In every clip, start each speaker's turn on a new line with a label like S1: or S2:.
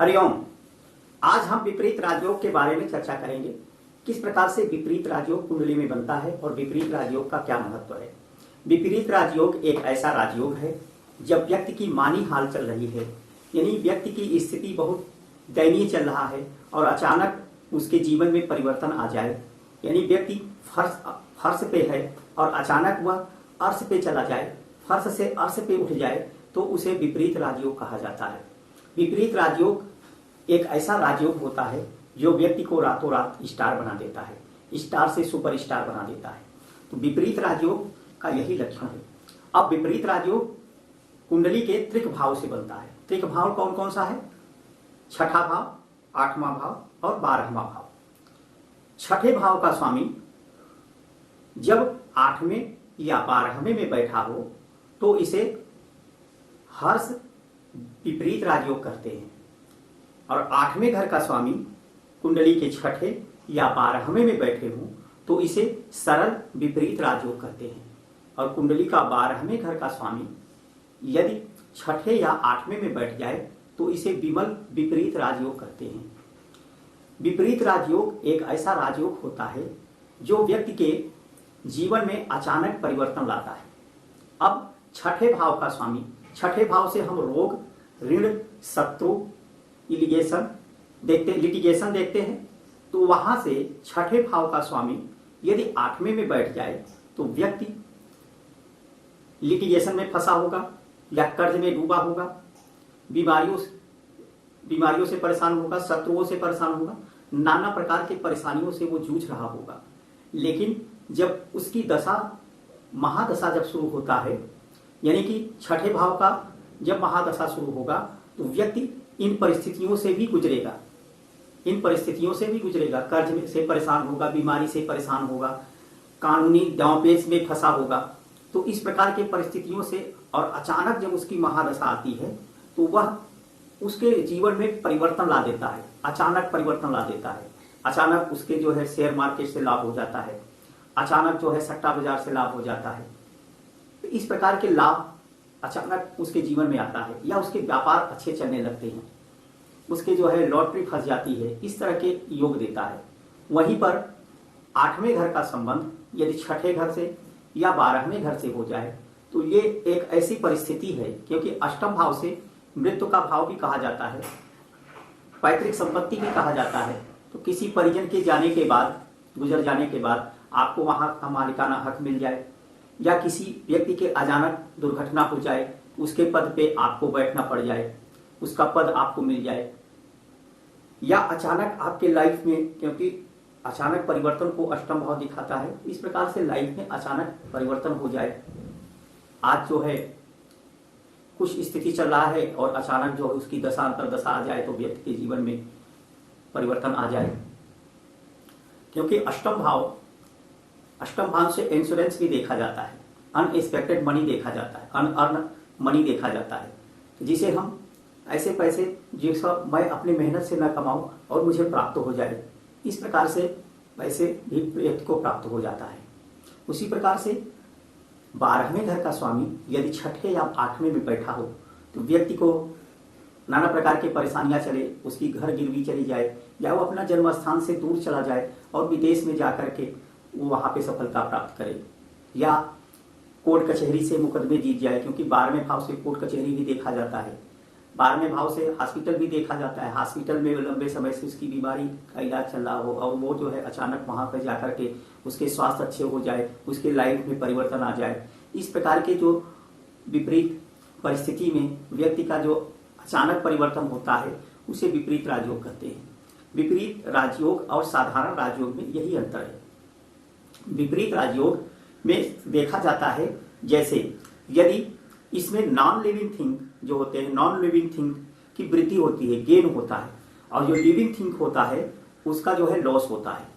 S1: हरिओम। आज हम विपरीत राजयोग के बारे में चर्चा करेंगे। किस प्रकार से विपरीत राजयोग कुंडली में बनता है और विपरीत राजयोग का क्या महत्व है। विपरीत राजयोग एक ऐसा राजयोग है जब व्यक्ति की मानी हाल चल रही है, यानी व्यक्ति की स्थिति बहुत दयनीय चल रहा है और अचानक उसके जीवन में परिवर्तन आ जाए, यानी व्यक्ति फर्श पे है और अचानक वह अर्श पे चला जाए, फर्श से अर्श पे उठ जाए, तो उसे विपरीत राजयोग कहा जाता है। विपरीत राजयोग एक ऐसा राजयोग होता है जो व्यक्ति को रातों रात स्टार बना देता है, स्टार से सुपर स्टार बना देता है। तो विपरीत राजयोग का यही लक्षण है। अब विपरीत राजयोग कुंडली के त्रिक भाव से बनता है। त्रिक भाव कौन कौन सा है? छठा भाव, आठवां भाव और 12वां भाव। छठे भाव का स्वामी जब 8वें या 12वें में बैठा हो तो इसे हर्ष विपरीत राजयोग करते हैं, और 8वें घर का स्वामी कुंडली के छठे या 12वें में बैठे हों तो इसे सरल विपरीत राजयोग करते हैं, और कुंडली का 12वें घर का स्वामी यदि छठे या 8वें में बैठ जाए तो इसे विमल विपरीत राजयोग करते हैं। विपरीत राजयोग एक ऐसा राजयोग होता है जो व्यक्ति के जीवन में अचानक परिवर्तन लाता है। अब छठे भाव का स्वामी, छठे भाव से हम रोग, ऋण, शत्रु, लिटिगेशन देखते हैं। तो वहां से छठे भाव का स्वामी यदि 8वें में बैठ जाए तो व्यक्ति लिटिगेशन में फंसा होगा या कर्ज में डूबा होगा, बीमारियों से परेशान होगा, शत्रुओं से परेशान होगा, नाना प्रकार के परेशानियों से वो जूझ रहा होगा। लेकिन जब उसकी दशा, महादशा जब शुरू होता है, यानी कि छठे भाव का जब महादशा शुरू होगा तो व्यक्ति इन परिस्थितियों से भी गुजरेगा, कर्ज में से परेशान होगा, बीमारी से परेशान होगा, कानूनी दांवपेच में फंसा होगा। तो इस प्रकार के परिस्थितियों से और अचानक जब उसकी महादशा आती है तो वह उसके जीवन में परिवर्तन ला देता है, अचानक परिवर्तन ला देता है। अचानक उसके जो है शेयर मार्केट से लाभ हो जाता है, अचानक जो है सट्टा बाजार से लाभ हो जाता है। तो इस प्रकार के लाभ अचानक उसके जीवन में आता है, या उसके व्यापार अच्छे चलने लगते हैं, उसके जो है लॉटरी फंस जाती है, इस तरह के योग देता है। वहीं पर 8वें घर का संबंध यदि छठे घर से या 12वें घर से हो जाए तो ये एक ऐसी परिस्थिति है, क्योंकि अष्टम भाव से मृत्यु का भाव भी कहा जाता है, पैतृक संपत्ति भी कहा जाता है। तो किसी परिजन के जाने के बाद, गुजर जाने के बाद आपको वहां का मालिकाना हक मिल जाए, या किसी व्यक्ति के अचानक दुर्घटना हो जाए, उसके पद पे आपको बैठना पड़ जाए, उसका पद आपको मिल जाए, या अचानक आपके लाइफ में, क्योंकि अचानक परिवर्तन को अष्टम भाव दिखाता है, इस प्रकार से लाइफ में अचानक परिवर्तन हो जाए। आज जो है कुछ स्थिति चल रहा है और अचानक जो है उसकी दशा अंतरदशा आ जाए तो व्यक्ति के जीवन में परिवर्तन आ जाए। क्योंकि अष्टम भाव से इंश्योरेंस भी देखा जाता है, अनएक्सपेक्टेड मनी देखा जाता है, अनअर्न मनी देखा जाता है, जिसे हम ऐसे पैसे जो मैं अपनी मेहनत से न कमाऊं और मुझे प्राप्त हो जाए, इस प्रकार से पैसे भी व्यक्ति को प्राप्त हो जाता है। उसी प्रकार से 12वें घर का स्वामी यदि छठे या 8वें में बैठा हो तो व्यक्ति को नाना प्रकार की परेशानियां चले, उसकी घर गिरवी चली जाए, या वो अपना जन्म स्थान से दूर चला जाए और विदेश में जाकर के वो वहां पे सफलता प्राप्त करे, या कोर्ट कचहरी से मुकदमे जीत जाए, क्योंकि 12वें भाव से कोर्ट कचहरी भी देखा जाता है, 12वें भाव से हॉस्पिटल भी देखा जाता है, हॉस्पिटल में लंबे समय से उसकी बीमारी का इलाज चल रहा हो और वो जो है अचानक वहां पर जाकर के उसके स्वास्थ्य अच्छे हो जाए, उसके लाइफ में परिवर्तन आ जाए। इस प्रकार के जो विपरीत परिस्थिति में व्यक्ति का जो अचानक परिवर्तन होता है उसे विपरीत राजयोग कहते हैं। विपरीत राजयोग और साधारण राजयोग में यही अंतर है। विपरीत राजयोग में देखा जाता है जैसे यदि इसमें नॉन लिविंग थिंग जो होते हैं, नॉन लिविंग थिंग की वृद्धि होती है, गेन होता है, और जो लिविंग थिंग होता है उसका जो है लॉस होता है।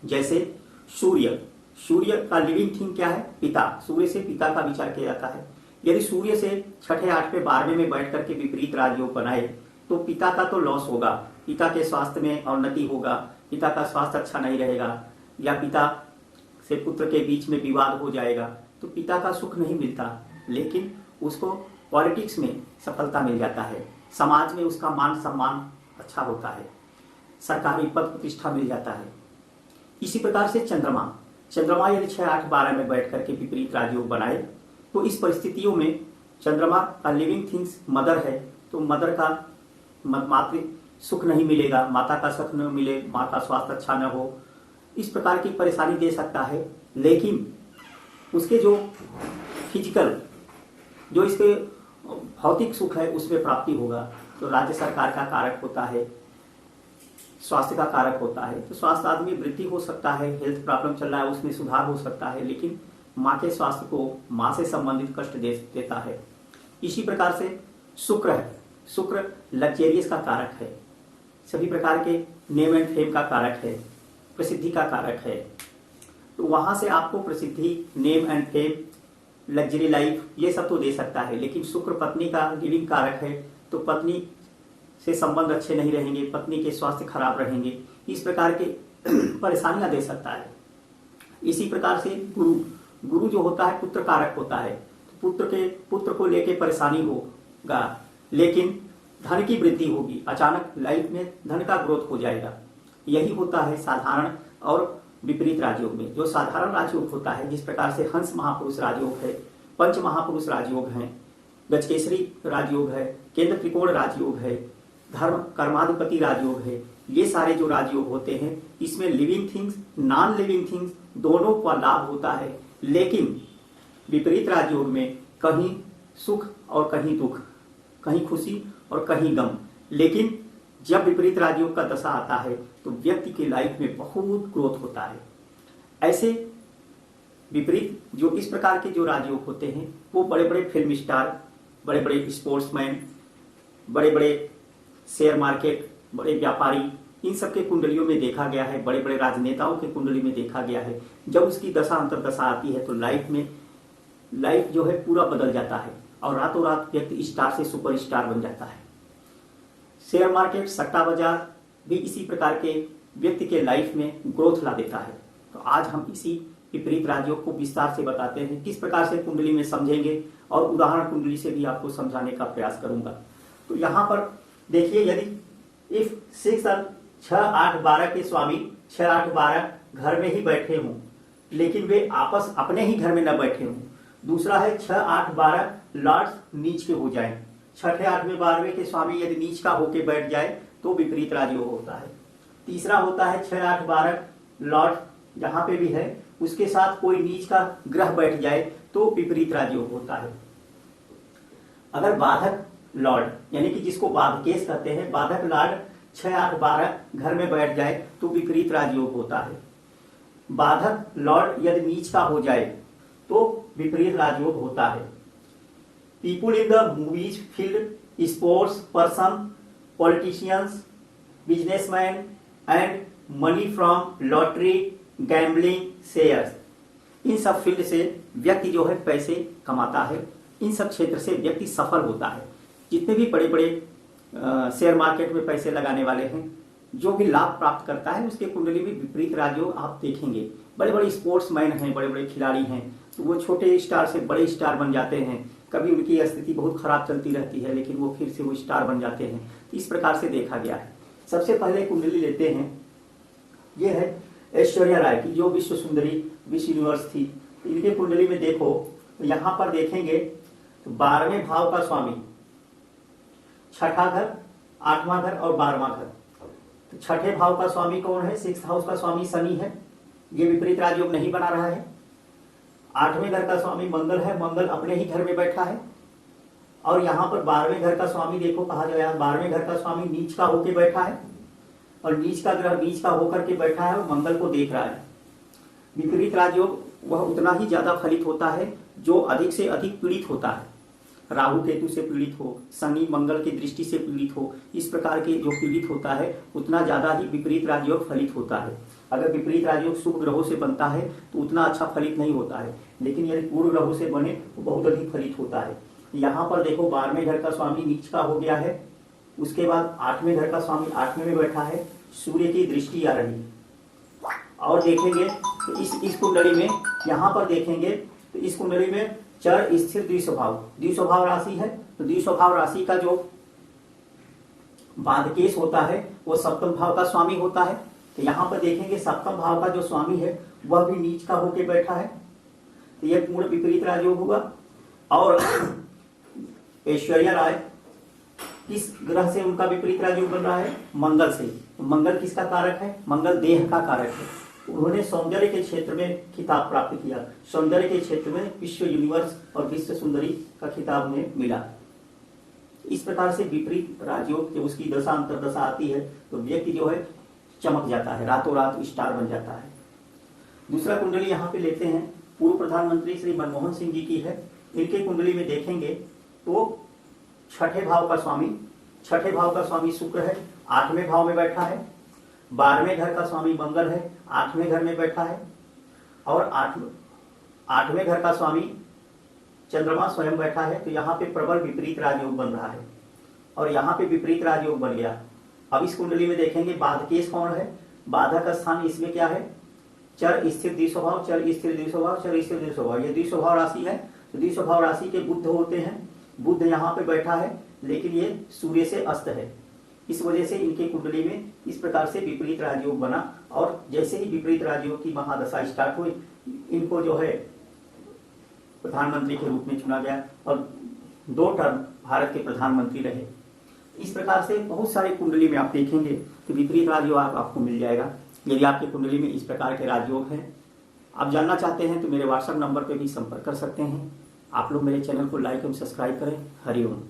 S1: जैसे सूर्य का लिविंग थिंग क्या है? पिता। सूर्य से पिता का विचार किया जाता है। यदि सूर्य से छठे, 8वें, 12वें में बैठ करके विपरीत राजयोग बनाए तो पिता का तो लॉस होगा, पिता के स्वास्थ्य में अवनति होगा, पिता का स्वास्थ्य अच्छा नहीं रहेगा, या पिता से पुत्र के बीच में विवाद हो जाएगा, तो पिता का सुख नहीं मिलता। लेकिन उसको पॉलिटिक्स में सफलता मिल जाता है, समाज में उसका मान सम्मान अच्छा होता है, सरकारी पद प्रतिष्ठा मिल जाता है। इसी प्रकार से चंद्रमा यदि 6, 8, 12 में बैठ करके विपरीत राजयोग बनाए तो इस परिस्थितियों में चंद्रमा का लिविंग थिंग्स मदर है, तो मदर का मातृ सुख नहीं मिलेगा, माता का सुख न मिले, माँ का स्वास्थ्य अच्छा न हो, इस प्रकार की परेशानी दे सकता है। लेकिन उसके जो फिजिकल, जो इसके भौतिक सुख है उसमें प्राप्ति होगा। तो राज्य सरकार का कारक होता है, स्वास्थ्य का कारक होता है, तो स्वास्थ्य आदमी वृद्धि हो सकता है, हेल्थ प्रॉब्लम चल रहा है उसमें सुधार हो सकता है, लेकिन माँ के स्वास्थ्य को, माँ से संबंधित कष्ट देता है। इसी प्रकार से शुक्र है, शुक्र लग्जेरियस का कारक है, सभी प्रकार के नेम एंड फेम का कारक है, प्रसिद्धि का कारक है। तो वहां से आपको प्रसिद्धि, name and fame, luxury life ये सब तो दे सकता है, लेकिन शुक्र पत्नी का लिविंग कारक है, तो पत्नी से संबंध अच्छे नहीं रहेंगे, पत्नी के स्वास्थ्य खराब रहेंगे, इस प्रकार के परेशानियां दे सकता है। इसी प्रकार से गुरु जो होता है पुत्र कारक होता है, तो पुत्र को लेके परेशानी होगा, लेकिन धन की वृद्धि होगी, अचानक लाइफ में धन का ग्रोथ हो जाएगा। यही होता है साधारण और विपरीत राजयोग में। जो साधारण राजयोग होता है, जिस प्रकार से हंस महापुरुष राजयोग है, पंच महापुरुष राजयोग है, गजकेसरी राजयोग है, केंद्र त्रिकोण राजयोग है, धर्म कर्माधिपति राजयोग है, ये सारे जो राजयोग होते हैं इसमें living things, non living things दोनों का लाभ होता है। लेकिन विपरीत राजयोग में कहीं सुख और कहीं दुख, कहीं खुशी और कहीं गम। लेकिन जब विपरीत राजयोग का दशा आता है तो व्यक्ति की लाइफ में बहुत ग्रोथ होता है। ऐसे विपरीत जो इस प्रकार के जो राजयोग होते हैं वो बड़े बड़े फिल्म स्टार, बड़े बड़े स्पोर्ट्समैन, बड़े बड़े शेयर मार्केट, बड़े व्यापारी, इन सब के कुंडलियों में देखा गया है, बड़े बड़े राजनेताओं के कुंडली में देखा गया है। जब उसकी दशा अंतरदशा आती है तो लाइफ जो है पूरा बदल जाता है और रातों रात व्यक्ति स्टार से सुपरस्टार बन जाता है। शेयर मार्केट, सट्टा बाजार भी इसी प्रकार के व्यक्ति के लाइफ में ग्रोथ ला देता है। तो आज हम इसी विपरीत राजयोग को विस्तार से बताते हैं, किस प्रकार से कुंडली में समझेंगे और उदाहरण कुंडली से भी आपको समझाने का प्रयास करूंगा। तो यहाँ पर देखिए, यदि इफ 6 8 12 के स्वामी 6 8 12 घर में ही बैठे हों, लेकिन वे आपस अपने ही घर में न बैठे हों। दूसरा है 6 8 12 लॉर्ड्स नीच के हो जाएं, 6ठे 8वें 12वें के स्वामी यदि नीच का होके बैठ जाए तो विपरीत राजयोग होता है। तीसरा होता है 6 8 12 लॉर्ड जहां पे भी है उसके साथ कोई नीच का ग्रह बैठ जाए तो विपरीत राजयोग होता है। अगर बाधक लॉर्ड, यानी कि जिसको बाधकेश कहते हैं, बाधक लॉर्ड 6 8 12 घर में बैठ जाए तो विपरीत राजयोग होता है। बाधक लॉर्ड यदि नीच का हो जाए तो विपरीत राजयोग होता है। People in the movies field, sports person, politicians, businessman and money from lottery, gambling, shares, इन सब फील्ड से व्यक्ति जो है पैसे कमाता है, इन सब क्षेत्र से व्यक्ति सफल होता है। जितने भी बड़े बड़े शेयर मार्केट में पैसे लगाने वाले हैं, जो भी लाभ प्राप्त करता है उसके कुंडली में विपरीत राजयोग आप देखेंगे। बड़े बड़े स्पोर्ट्समैन हैं, बड़े बड़े खिलाड़ी हैं, तो वो छोटे स्टार से बड़े स्टार बन जाते हैं। कभी उनकी स्थिति बहुत खराब चलती रहती है लेकिन वो फिर से वो स्टार बन जाते हैं। तो इस प्रकार से देखा गया है। सबसे पहले कुंडली लेते हैं, ये है ऐश्वर्या राय की, जो विश्व सुंदरी, विश्व यूनिवर्स थी। इनके कुंडली में देखो तो यहाँ पर देखेंगे तो 12वें भाव का स्वामी, छठा घर, 8वां घर और 12वां घर। तो छठे भाव का स्वामी कौन है? 6th हाउस का स्वामी शनि है, ये विपरीत राजयोग नहीं बना रहा है। 8वें घर का स्वामी मंगल है, मंगल अपने ही घर में बैठा है। और यहाँ पर 12वें घर का स्वामी देखो कहा गया, 12वें घर का स्वामी नीच का होके बैठा है और नीच का ग्रह नीच का होकर के बैठा है और मंगल को देख रहा है। विपरीत राजयोग वह उतना ही ज्यादा फलित होता है जो अधिक से अधिक पीड़ित होता है। राहु केतु से पीड़ित हो, शनि मंगल की दृष्टि से पीड़ित हो, इस प्रकार के जो पीड़ित होता है उतना ज्यादा ही विपरीत राजयोग फलित होता है। अगर विपरीत राजयोग शुभ ग्रहों से बनता है तो उतना अच्छा फलित नहीं होता है, लेकिन यदि पूर्व ग्रहों से बने तो बहुत अधिक फलित होता है। यहाँ पर देखो 12वें घर का स्वामी नीच का हो गया है, उसके बाद 8वें घर का स्वामी 8वें में बैठा है, सूर्य की दृष्टि आ रही है। और देखेंगे तो इस कुंडली में यहाँ पर देखेंगे तो इस कुंडली में चर स्थिर द्विस्वभाव राशि है। तो द्विस्वभाव राशि का जो बाधकेश होता है वो सप्तम भाव का स्वामी होता है। तो यहाँ पर देखेंगे सप्तम भाव का जो स्वामी है वह भी नीच का होके बैठा है, तो यह पूर्ण विपरीत राजयोग होगा। और ऐश्वर्या राय किस ग्रह से उनका विपरीत राजयोग बन रहा है? मंगल से। तो मंगल किसका कारक है? मंगल देह का कारक है। उन्होंने सौंदर्य के क्षेत्र में खिताब प्राप्त किया, सौंदर्य के क्षेत्र में विश्व यूनिवर्स और विश्व सुंदरी का खिताब उन्हें मिला। इस प्रकार से विपरीत राजयोग जब उसकी दशा अंतरदशा आती है तो व्यक्ति जो है चमक जाता है, रातों रात स्टार बन जाता है। दूसरा कुंडली यहाँ पे लेते हैं, पूर्व प्रधानमंत्री श्री मनमोहन सिंह जी की है। इनके कुंडली में देखेंगे तो छठे भाव का स्वामी शुक्र है, 8वें भाव में बैठा है। 12वें घर का स्वामी मंगल है, 8वें घर में बैठा है। और 8वें घर का स्वामी चंद्रमा स्वयं बैठा है। तो यहाँ पे प्रबल विपरीत राजयोग बन रहा है और यहाँ पे विपरीत राजयोग बन गया। अब इस कुंडली में देखेंगे बाधकेश कौन है? बाधक स्थान इसमें क्या है? चर स्थिर द्विस्वभाव, चर स्थिर द्विस्वभाव, चर स्थिर द्विस्वभाव, ये द्विस्वभाव राशि है। तो द्विस्वभाव राशि के बुध होते हैं, बुध यहाँ पे बैठा है लेकिन ये सूर्य से अस्त है। इस वजह से इनके कुंडली में इस प्रकार से विपरीत राजयोग बना और जैसे ही विपरीत राजयोग की महादशा स्टार्ट हुई इनको जो है प्रधानमंत्री के रूप में चुना गया और 2 टर्म भारत के प्रधानमंत्री रहे। इस प्रकार से बहुत सारे कुंडली में आप देखेंगे कि विपरीत राजयोग आपको मिल जाएगा। यदि आपकी कुंडली में इस प्रकार के राजयोग हैं, आप जानना चाहते हैं तो मेरे व्हाट्सएप नंबर पर भी संपर्क कर सकते हैं। आप लोग मेरे चैनल को लाइक एवं सब्सक्राइब करें। हरिओम।